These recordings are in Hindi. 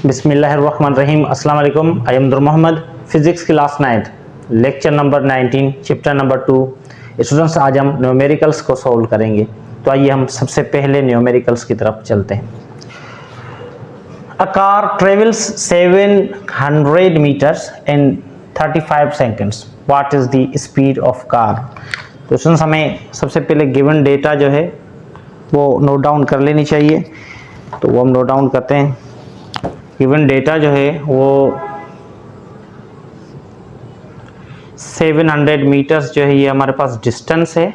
बिस्मिल्लाहिर्रहमानिर्रहीम। अस्सलाम वालेकुम। I am Noor Mohammad, physics class 9 lecture number 19 chapter number 2। Students, आज हम न्यूमेरिकल्स को सॉल्व करेंगे। तो आइए हम सबसे पहले न्यूमेरिकल्स की तरफ चलते हैं। A car travels 700 meters in 35 seconds. What is the speed of car? तो स्टूडेंट्स, हमें सबसे पहले गिवन डेटा जो है वो नोट डाउन कर लेनी चाहिए। तो वो हम नोट डाउन करते हैं। गिवन डेटा जो है वो 700 मीटर्स जो है ये हमारे पास डिस्टेंस है,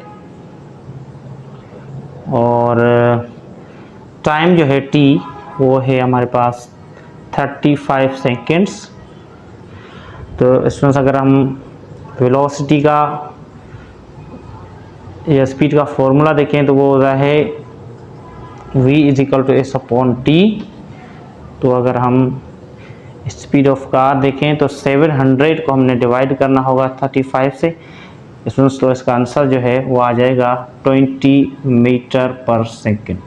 और टाइम जो है टी वो है हमारे पास 35 सेकेंड्स। तो इसमें अगर हम वेलोसिटी का या स्पीड का फॉर्मूला देखें तो वो होता है v is equal to S upon T. तो अगर हम स्पीड ऑफ कार देखें तो 700 को हमने डिवाइड करना होगा 35 से। इसमें तो इसका आंसर जो है वो आ जाएगा 20 metre per second.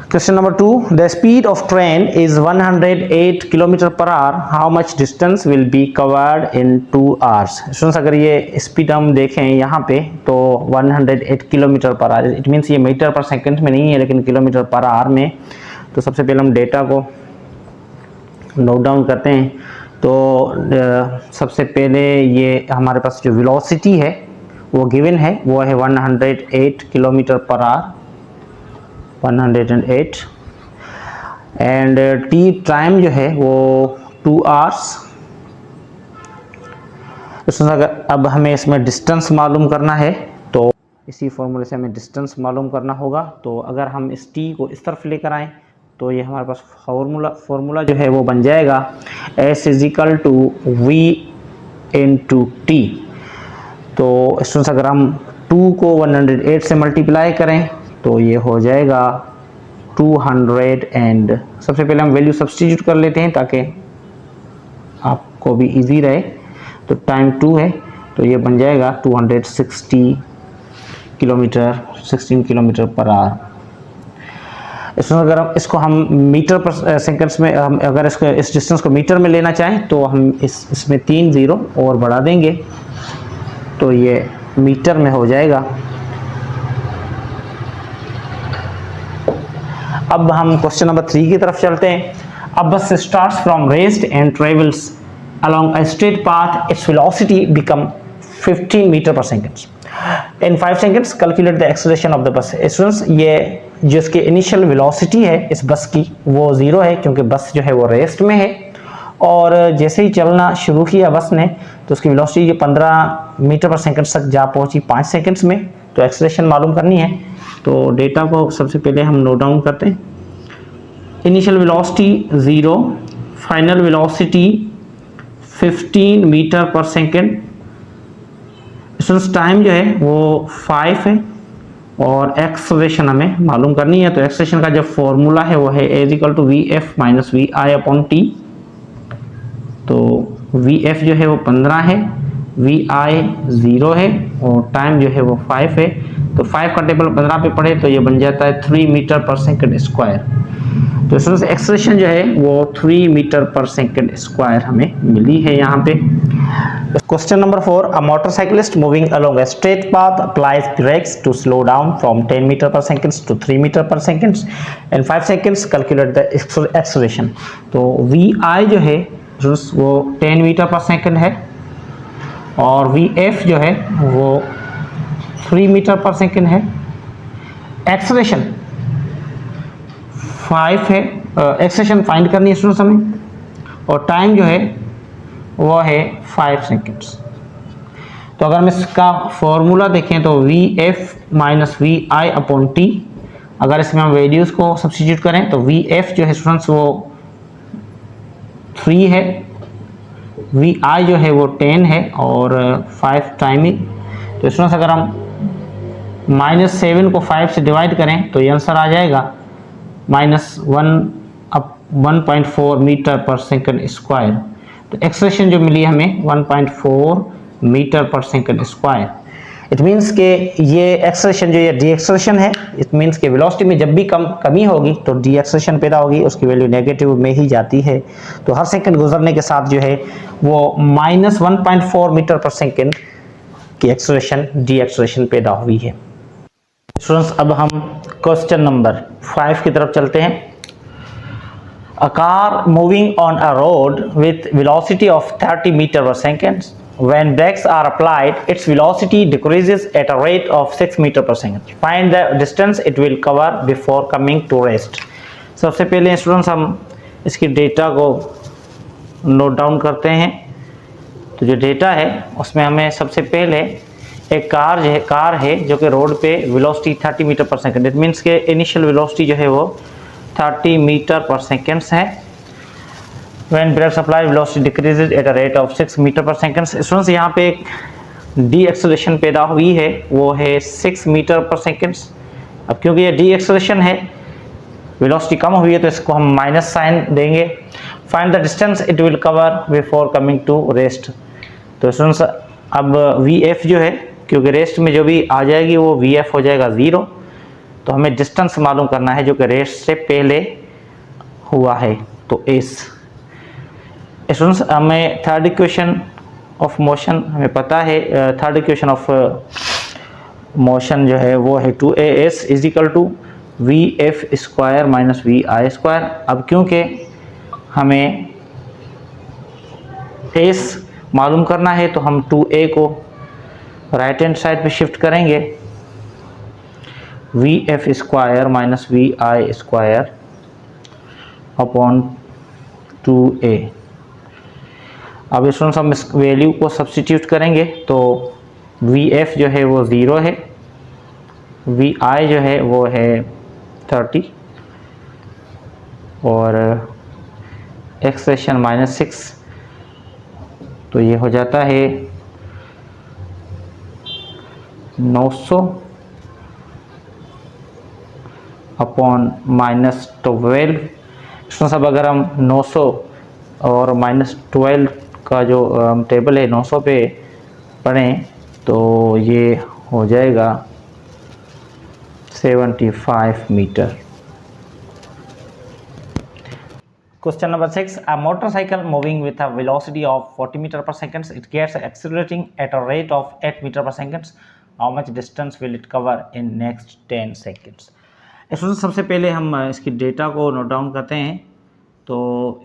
Question number 2, the speed of train is 108 kilometre per hour. How much distance will be covered in 2 hours? Students, अगर ये स्पीड हम देखें यहाँ पे तो 108 kilometre per hour, it means ये मीटर पर सेकंड में नहीं है लेकिन किलोमीटर पर आवर में। तो सबसे पहले हम डेटा को नोट डाउन करते हैं। तो सबसे पहले ये हमारे पास जो वेलोसिटी है वो गिवन है, वो है 108 kilometre per hour, 108। And T time जो है वो 2 आवर्स। इसमें अगर अब हमें इसमें डिस्टेंस मालूम करना है तो इसी फॉर्मूले से हमें डिस्टेंस मालूम करना होगा। तो अगर हम इस टी को इस तरफ लेकर आएँ तो ये हमारे पास फॉर्मूला जो है वो बन जाएगा S is equal to V into टी। तो स्टूडेंट्स, अगर हम 2 को 108 से मल्टीप्लाई करें तो ये हो जाएगा 200। एंड सबसे पहले हम वैल्यू सब्स्टिट्यूट कर लेते हैं ताकि आपको भी इजी रहे। तो टाइम 2 है तो ये बन जाएगा 260 किलोमीटर, 16 किलोमीटर पर आवर। इसमें अगर इसको हम मीटर पर सेकेंड्स में, हम अगर इसको इस डिस्टेंस को मीटर में लेना चाहें तो हम इसमें 3 जीरो और बढ़ा देंगे तो ये मीटर में हो जाएगा। अब हम क्वेश्चन नंबर 3 की तरफ चलते हैं। अब bus starts from rest and travels along a straight path, its velocity become 15 metre per second. In 5 seconds calculate the acceleration of the bus। Students, ये जो इसकी इनिशियल वेलोसिटी है इस बस की वो 0 है क्योंकि बस जो है वो रेस्ट में है, और जैसे ही चलना शुरू किया बस ने तो उसकी वेलोसिटी 15 मीटर पर सेकेंड तक जा पहुंची 5 सेकेंड्स में। तो एक्सेलरेशन मालूम करनी है। तो डेटा को सबसे पहले हम नोट डाउन करते हैं। Initial velocity 0, final velocity 15 metre per second. Time जो है वो 5 है और एक्सेलरेशन हमें मालूम करनी है। तो एक्सेलरेशन का जो फॉर्मूला है वो है A equal to VF minus VI upon T. तो VF जो है वो 15 है, VI 0 है और टाइम जो है वो 5 है। तो 5 का टेबल 15 पे पढ़े तो ये बन जाता है 3 मीटर पर सेकेंड स्क्वायर। तो इसमें एक्सेलरेशन जो है वो 3 मीटर पर सेकेंड स्क्वायर हमें मिली है यहाँ पे। Question number 4, a motorcyclist moving along a straight path applies brakes to slow down from 10 meter per second to 3 meter per second in 5 seconds. Calculate the acceleration. तो VI जो है वो 10 मीटर पर सेकेंड है और VF जो है वो 3 मीटर पर सेकेंड है। एक्सेलरेशन 5 है, एक्सेलरेशन फाइंड करनी है स्टूडेंट्स हमें, और टाइम जो है वो है 5 सेकेंड्स। तो अगर हम इसका फॉर्मूला देखें तो VF minus VI upon T. अगर इसमें हम वैल्यूज को सब्स्टिट्यूट करें तो VF जो है स्टूडेंट्स वो 3 है, VI जो है वो 10 है और 5 टाइमिंग। तो स्टूडेंट्स, अगर हम -7 को 5 से डिवाइड करें तो ये आंसर आ जाएगा -1.4 मीटर पर सेकेंड स्क्वायर। तो एक्सेलरेशन जो मिली हमें 1.4 metre per second square. It means के ये एक्सेलरेशन जो ये डी एक्सेलरेशन है, इट मीन्स के वेलोसिटी में जब भी कमी होगी तो डी एक्सेलरेशन पैदा होगी, उसकी वैल्यू नेगेटिव में ही जाती है। तो हर सेकंड गुजरने के साथ जो है वो -1.4 मीटर पर सेकंड की एक्सेलरेशन डी एक्सेलरेशन पैदा हुई है। स्टूडेंट्स, अब हम क्वेश्चन नंबर 5 की तरफ चलते हैं। A car moving on a road with velocity of 30 meter per second. When brakes are applied, its velocity decreases at a rate of 6 meter per second. Find the distance it will cover before coming to rest. सबसे पहले स्टूडेंट्स हम इसकी डेटा को नोट डाउन करते हैं। तो जो डेटा है उसमें हमें सबसे पहले एक कार है जो कि रोड पे वेलोसिटी 30 मीटर पर सेकंड, इट मीन्स के इनिशियल वेलोसिटी जो है वो 30 मीटर पर सेकेंड्स है। When brakes applied, velocity decreases at a rate of 6 metre per second. Students, यहाँ पे एक डी एक्सेलरेशन पैदा हुई है, वो है 6 मीटर पर सेकेंड। अब क्योंकि ये डी एक्सेलरेशन है, वेलोसिटी कम हुई है, तो इसको हम माइनस साइन देंगे। Find the distance it will cover before coming to rest. तो स्टूडेंट्स, अब वी एफ जो है, क्योंकि रेस्ट में जो भी आ जाएगी वो वी एफ हो जाएगा 0, तो हमें डिस्टेंस मालूम करना है जो कि रेस्ट से पहले हुआ है, तो एस। स्टूडेंट्स, हमें थर्ड इक्वेशन ऑफ मोशन हमें पता है, थर्ड इक्वेशन ऑफ मोशन जो है वो है 2as is equal to V F square minus V I square. अब क्योंकि हमें एस मालूम करना है तो हम 2a को राइट हैंड साइड पे शिफ्ट करेंगे, V F square minus V I square upon 2a। अब स्टूडेंट्स, हम इस वैल्यू को सब्स्टिट्यूट करेंगे तो वी एफ जो है वो 0 है, वी आई जो है वो है 30 और एक्सेशन -6, तो ये हो जाता है 900 अपॉन -12। सब अगर हम 900 और -12 का जो टेबल है 900 पे पढ़ें तो ये हो जाएगा 75 metre. Question number 6. A motorcycle moving with a velocity of 40 meter per second, it gets accelerating at a rate of 8 meter per second. How much distance will it cover in next 10 seconds? Student, सबसे पहले हम इसकी डेटा को नोट डाउन करते हैं। तो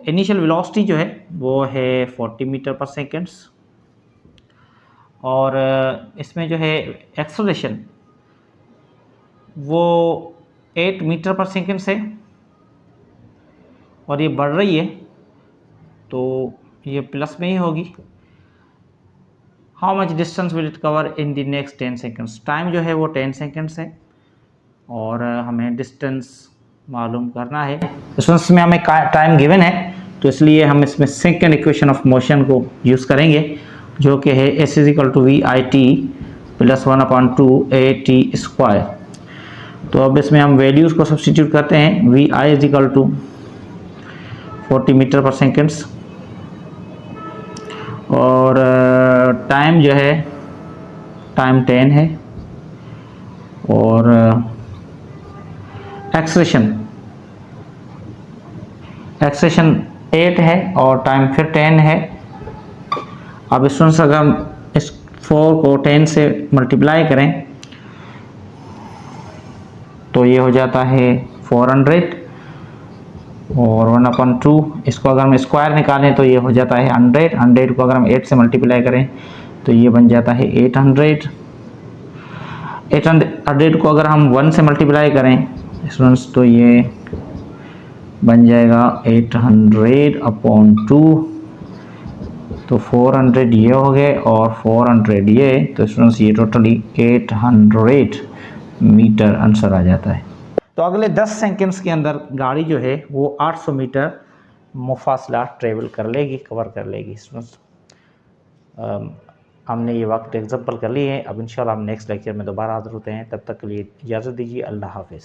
इनिशियल वेलोसिटी जो है वो है 40 मीटर पर सेकेंड्स और इसमें जो है एक्सेलरेशन वो 8 मीटर पर सेकेंड है और ये बढ़ रही है तो ये प्लस में ही होगी। How much distance will it cover in the next 10 seconds. Time जो है वो 10 सेकेंड्स है और हमें डिस्टेंस मालूम करना है। डिस्टेंस में हमें टाइम गिवन है तो इसलिए हम इसमें सेकेंड इक्वेशन ऑफ मोशन को यूज़ करेंगे जो कि है S is equal to V I T plus 1/2 a t²। तो अब इसमें हम वैल्यूज़ को सब्स्टिट्यूट करते हैं। V I is equal to 40 meter per seconds और टाइम जो है टाइम 10 है और एक्सेशन 8 है और टाइम फिर 10 है। अब स्टूडेंट्स, अगर हम इस 4 को 10 से मल्टीप्लाई करें तो ये हो जाता है 400 और 1/2। इसको अगर हम स्क्वायर निकालें तो ये हो जाता है 100। 100 को अगर हम 8 से मल्टीप्लाई करें तो ये बन जाता है 800। 800 को अगर हम 1 से मल्टीप्लाई करें स्टूडेंट्स तो ये बन जाएगा 800/2। तो 400 ये हो गए और 400 ये, तो स्टूडेंट्स ये टोटली 800 मीटर आंसर आ जाता है। तो अगले 10 सेकेंड्स के अंदर गाड़ी जो है वो 800 मीटर मुफासला ट्रेवल कर लेगी, कवर कर लेगी। स्टूडेंट्स, हमने ये वक्त एग्जाम्पल कर ली है। अब इंशाल्लाह हम नेक्स्ट लेक्चर में दोबारा हाजिर होते हैं। तब तक के लिए इजाज़त दीजिए। अल्लाह हाफिज़।